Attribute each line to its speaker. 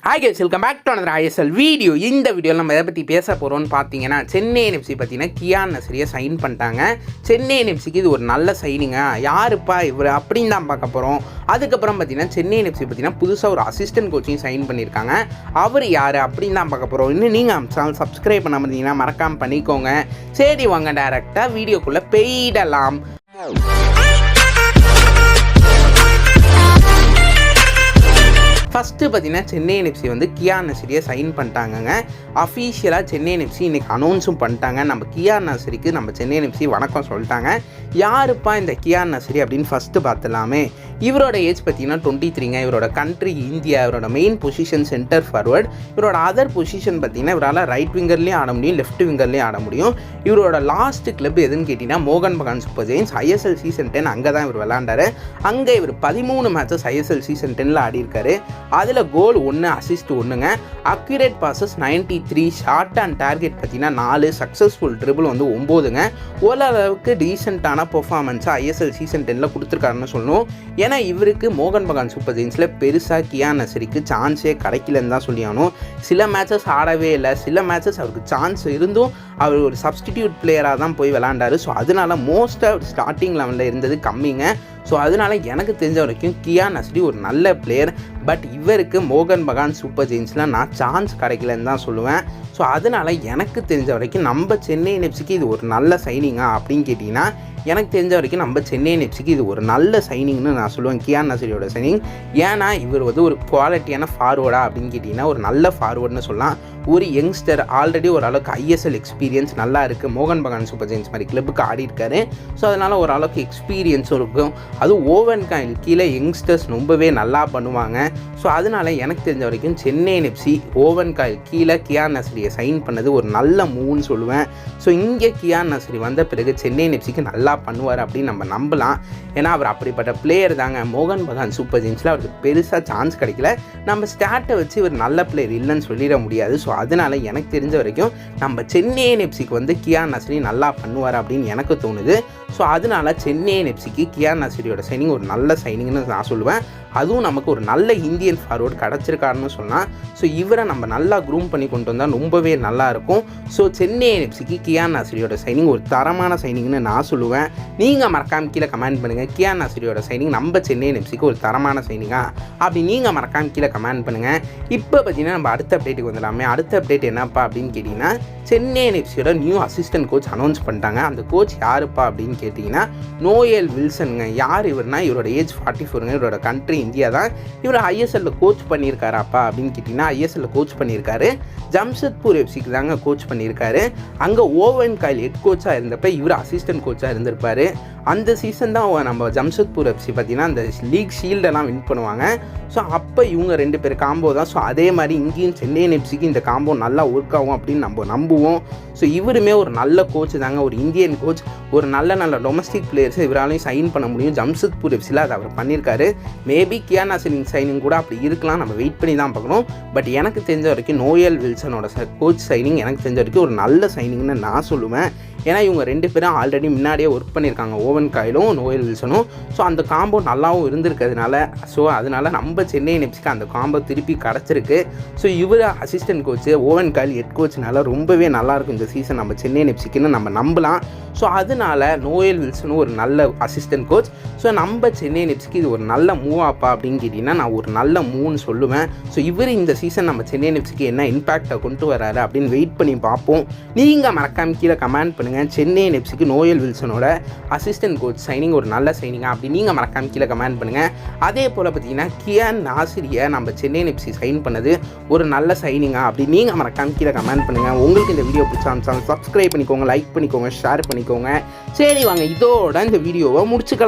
Speaker 1: Hi guys, welcome back to another ISL video. இந்த வீடியோவில் நம்ம எதை பற்றி பேச போகிறோம்னு பார்த்தீங்கன்னா, சென்னை என்எஃப்சி பார்த்தீங்கன்னா கியான் நஸ்ரியை சைன் பண்ணிட்டாங்க. சென்னை என்எஃப்சிக்கு இது ஒரு நல்ல சைனிங்க. யாருப்பா இவர் அப்படின்னு தான் பார்க்க போகிறோம். அதுக்கப்புறம் பார்த்தீங்கன்னா சென்னை என்எஃப்சி பார்த்தீங்கன்னா புதுசாக ஒரு அசிஸ்டன்ட் கோச்சிங் சைன் பண்ணியிருக்காங்க. அவர் யார் அப்படின்னு தான் பார்க்க போகிறோம். இன்னும் நீங்கள் சேனல் சப்ஸ்கிரைப் பண்ண பார்த்தீங்கன்னா மறக்காமல் பண்ணிக்கோங்க. சரி வாங்க டேரெக்டாக வீடியோக்குள்ளே போயிடலாம். ஃபஸ்ட்டு பார்த்தீங்கன்னா சென்னை என்எஃப்சி வந்து கியான் நஸ்ரியை சைன் பண்ணிட்டாங்கங்க. அஃபீஷியலாக சென்னை என்எஃப்சி இன்றைக்கி அனௌன்ஸும் பண்ணிட்டாங்க. நம்ம கியான் நஸ்ரிக்கு நம்ம சென்னை என்எஃப்சி வணக்கம் சொல்லிட்டாங்க. யாருப்பா இந்த கியான் நஸ்ரி அப்படின்னு ஃபஸ்ட்டு பார்த்துலாமே. இவரோட ஏஜ் பார்த்தீங்கன்னா 23ங்க. இவரோட கண்ட்ரி இந்தியா. இவரோட மெயின் பொசிஷன் சென்டர் ஃபார்வர்ட். இவரோட அதர் பொசிஷன் பார்த்தீங்கன்னா இவரால் ரைட் விங்கர்லேயும் ஆட முடியும், லெஃப்ட் விங்கர்லேயும் ஆட முடியும். இவரோட லாஸ்ட் கிளப் எதுன்னு கேட்டிங்கன்னா மோகன் Bagan super giants. ISL season 10 அங்கே தான் இவர் விளாண்டாரு. அங்கே இவர் 13 மேட்சஸ் ISL சீசன் 10ல் ஆடிருக்காரு. அதில் கோல் 1, அசிஸ்ட் 1ங்க. Accurate passes 93, shot and target பார்த்தீங்கன்னா 4, சக்ஸஸ்ஃபுல் ட்ரிபிள் வந்து 9ங்க. ஓரளவுக்கு டீசெண்டான பெர்ஃபார்மன்ஸாக ISL சீசன் 10ல் கொடுத்துருக்காருன்னு சொல்லணும். ஏன்னா இவருக்கு மோகன் பகான் சூப்பர் ஜெயின்ஸில் பெருசாக கியான் நஸ்ரிக்கு சான்ஸே கிடைக்கலன்னு தான் சொல்லி ஆகணும். சில மேட்சஸ் ஆடவே இல்லை, சில மேட்சஸ் அவருக்கு சான்ஸ் இருந்தும் அவர் ஒரு சப்ஸ்டிடியூட் பிளேயராக தான் போய் விளாண்டாரு. ஸோ அதனால மோஸ்ட்டாக ஸ்டார்டிங் லெவலில் இருந்தது கம்மிங்க. ஸோ அதனால் எனக்கு தெரிஞ்ச வரைக்கும் கியான் நஸ்ரி ஒரு நல்ல பிளேயர். பட் இவருக்கு மோகன் பகான் சூப்பர் ஜெயின்ஸில் நான் சான்ஸ் கிடைக்கலன்னு தான் சொல்லுவேன். ஸோ அதனால் எனக்கு தெரிஞ்ச வரைக்கும் நம்ம சென்னை என்எஃப்சிக்கு இது ஒரு நல்ல சைனிங்கா அப்படின்னு கேட்டிங்கன்னா, எனக்கு தெரிஞ்ச வரைக்கும் நம்ம சென்னை என்எஃப்சிக்கு இது ஒரு நல்ல சைனிங்னு நான் சொல்லுவேன். கியான் நஸ்ரியோட சைனிங். ஏன்னா இவர் வந்து ஒரு குவாலிட்டியான ஃபார்வர்டா அப்படின்னு கேட்டிங்கன்னா ஒரு நல்ல ஃபார்வர்டுன்னு சொல்லலாம். ஒரு யங்ஸ்டர், ஆல்ரெடி ஓரளவுக்கு ISL எக்ஸ்பீரியன்ஸ் நல்லா இருக்குது. மோகன் பகான் சூப்பர் ஜெயின்ஸ் மாதிரி கிளப்புக்கு ஆடி இருக்காரு. ஸோ அதனால் ஓரளவுக்கு எக்ஸ்பீரியன்ஸும் இருக்கும். அதுவும் ஓவன் காயில் கீழே யங்ஸ்டர்ஸ் ரொம்பவே நல்லா பண்ணுவாங்க. ஸோ அதனால் எனக்கு தெரிஞ்ச வரைக்கும் சென்னை என்எஃப்சி ஓவன் காயில் கீழே கியான் நஸ்ரியை சைன் பண்ணது ஒரு நல்ல மூவ்னு சொல்லுவேன். ஸோ இங்கே கியான் நஸ்ரி வந்த பிறகு சென்னை என்எஃப்சிக்கு நல்லா பண்ணுவார் அப்படின்னு நம்ம நம்பலாம். ஏன்னா அவர் அப்படிப்பட்ட பிளேயர் தாங்க. மோகன் பகான் சூப்பர் ஜெயின்ஸில் அவருக்கு பெருசாக சான்ஸ் கிடைக்கல. நம்ம ஸ்டாட்டை வச்சு இவர் நல்ல பிளேயர் இல்லைன்னு சொல்லிட முடியாது. ஸோ அதனால் எனக்கு தெரிஞ்ச வரைக்கும் நம்ம சென்னை என்எஃப்சிக்கு வந்து கியான் நஸ்ரி நல்லா பண்ணுவார் அப்படின்னு எனக்கு தோணுது. ஸோ அதனால் சென்னை என்எஃப்சிக்கு கியான் நஸ்ரியோட சைனிங் ஒரு நல்ல சைனிங்னு நான் சொல்லுவேன். அதுவும் நமக்கு ஒரு நல்ல இந்தியன் ஃபார்வர்டு கிடச்சிருக்காருன்னு சொன்னால், ஸோ இவரை நம்ம நல்லா க்ரூம் பண்ணி கொண்டு வந்தால் ரொம்பவே நல்லாயிருக்கும். ஸோ சென்னை என்எஃப்சிக்கு கியான் நஸ்ரியோட சைனிங் ஒரு தரமான சைனிங்னு நான் சொல்லுவேன். நீங்கள் மறக்காம கீழே கமெண்ட் பண்ணுங்கள். கியான் நஸ்ரியோட சைனிங் நம்ம சென்னை என்எஃப்சிக்கு ஒரு தரமான சைனிங்கா அப்படி நீங்கள் மறக்காம கீழே கமெண்ட் பண்ணுங்கள். இப்போ பார்த்தீங்கன்னா நம்ம அடுத்த அப்டேட்டுக்கு வந்துடலாமே. அடுத்த அப்டேட் என்னப்பா அப்படின்னு கேட்டிங்கன்னா, சென்னை என்எஃப்சியோட நியூ அசிஸ்டன்ட் கோச் அனௌன்ஸ் பண்ணிட்டாங்க. அந்த கோச் யாருப்பா அப்படின்னு கேட்டிங்கன்னா நோயல் வில்சனுங்க. யார் இவர்னா, இவரோட ஏஜ் 44ங்க. இவரோட கண்ட்ரி இந்தியா தான். இவர் ISL கோச் பண்ணியிருக்காராப்பா அப்படின்னு கேட்டிங்கன்னா ISL கோச் பண்ணியிருக்காரு. ஜம்ஷத்பூர் எஃப்சிக்கு தாங்க கோச் பண்ணியிருக்காரு. அங்கே ஓவன் காயில் ஹெட் கோச்சாக இருந்தப்போ இவர் அசிஸ்டன்ட் கோச்சாக இருந்திருப்பார். அந்த சீசன் தான் நம்ம ஜம்ஷத்பூர் எஃப்சி பார்த்திங்கன்னா அந்த லீக் ஷீல்டெல்லாம் வின் பண்ணுவாங்க. ஸோ அப்போ இவங்க 2 பேர் காம்போ தான். ஸோ அதே மாதிரி இங்கேயும் சென்னை என்எஃப்சிக்கு இந்த காம்போ நல்லா ஒர்க் ஆகும் அப்படின்னு நம்ம நம்புவோம். ஸோ இவருமே ஒரு நல்ல கோச் தாங்க, ஒரு இந்தியன் கோச். ஒரு நல்ல டொமஸ்டிக் பிளேயர்ஸை இவராலையும் சைன் பண்ண முடியும். ஜம்ஷத்பூர் எஃப்சியில் அதை அவர் பண்ணியிருக்காரு. மேபி கியான் நஸ்ரி சைனிங் கூட அப்படி இருக்கலாம், நம்ம வெயிட் பண்ணி தான் பார்க்கணும். பட் எனக்கு தெரிஞ்ச வரைக்கும் நோயல் வில்சனோட கோச் சைனிங் எனக்கு தெரிஞ்ச வரைக்கும் ஒரு நல்ல சைனிங்னு நான் சொல்லுவேன். ஏன்னா இவங்க 2 பேரும் ஆல்ரெடி முன்னாடியே ஒர்க் பண்ணியிருக்காங்க, ஓவன் காயிலும் நோயல் வில்சனும். ஸோ அந்த காம்போ நல்லாவும் இருந்திருக்கிறதுனால ஸோ அதனால் நம்ம சென்னை என்எஃப்சிக்கு அந்த காம்போ திருப்பி கிடச்சிருக்கு. ஸோ இவர் assistant coach, Owen Coyle head கோச்னால ரொம்பவே நல்லாயிருக்கும் இந்த சீசன் நம்ம சென்னை என்எஃப்சிக்குன்னு நம்ம நம்பலாம். ஸோ அதனால் நோயல் வில்சனும் ஒரு நல்ல அசிஸ்டன்ட் கோச். ஸோ நம்ம சென்னை என்எஃப்சிக்கு இது ஒரு நல்ல மூவ் ஆப்பா அப்படின்னு கேட்டிங்கன்னா நான் ஒரு நல்ல மூவ்னு சொல்லுவேன். ஸோ இவர் இந்த சீசன் நம்ம சென்னை என்எஃப்சிக்கு என்ன இம்பாக்டை கொண்டு வராரு அப்படின்னு வெயிட் பண்ணி பார்ப்போம். நீங்கள் மறக்காம கீழே கமெண்ட் பண்ணுங்கள். சென்னை என்எஃப்சிக்கு நோயல் வில்சனோட அசிஸ்டன்ட் கோச் சைனிங் ஒரு நல்ல சைனிங்கா அப்படி நீங்கள் மறக்காம கீழே கமெண்ட் பண்ணுங்கள். அதே போல் பார்த்தீங்கன்னா கியான் நஸ்ரியை நம்ம சென்னை என்எஃப்சி சைன் பண்ணது ஒரு நல்ல சைனிங்கா அப்படி நீங்கள் மறக்காம கீழே கமெண்ட் பண்ணுங்கள். உங்களுக்கு இந்த வீடியோ பிடிச்சா சப்ஸ்கிரைப் பண்ணிக்கோங்க, லைக் பண்ணிக்கோங்க, ஷேர் பண்ணிக்கோங்க. சரி வாங்க இதோட இந்த வீடியோவை முடிச்சுக்கலாம்.